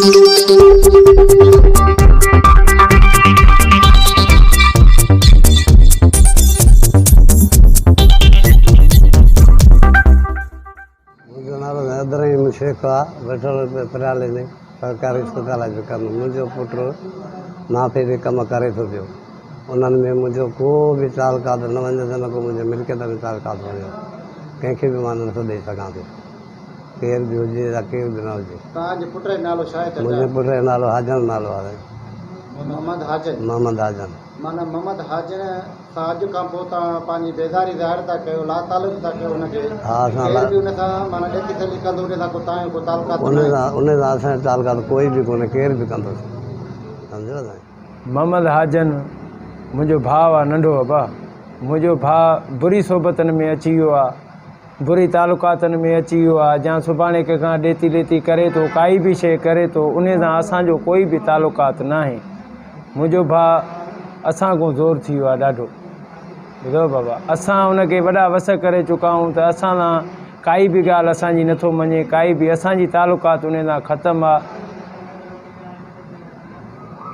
अब्दुलरहीम शेख वेठो पराले ने सरकारी अस्पताल जो कम मुझो पुटु माफ़ी भी कम करे तो पियो उन्हनि में मुझो को भी तालुकात न वञे न को मुझे मिल्कियत में तालुकात वञो कंहिंखे भी मां नथो ॾेई सघां पियो केर भी हुजे या केर भी न हुजे। तव्हांजे पुट जो नालो छा आहे? मुंहिंजे पुट जो नालो हाजन नालो आहे। मोहम्मद हाजन। मोहम्मद हाजन माना मोहम्मद हाजन सां अॼु खां पोइ तव्हां पंहिंजी बेज़ारी ज़ाहिर था कयो, लातालुक़ था कयो हुनखे। हा असां केर बि हुन सां माना ॾेती थली कंदो उन सां को तव्हांजो को तालुकात उन सां असांजो तालुकात कोई भी कोन्हे केर भी कंदुसि सम्झो न। मोहम्मद हाजन मुंहिंजो भाउ आहे नंढो भाउ मुंहिंजो भाउ बुरी सोबतनि में अची वियो आहे बुरी तालुकातनि में अची वियो आहे या सुभाणे कंहिंखां ॾेती लेती करे थो काई भी शइ करे थो उन सां असांजो कोई भी तालुकात न आहे। मुंहिंजो भाउ असां खां ज़ोर थी वियो आहे ॾाढो ॿुधो बाबा असां हुनखे वॾा वस करे चुका आहियूं त असां सां काई भी ॻाल्हि असांजी नथो मञे काई भी असांजी तालुकात उन सां ख़तमु आहे।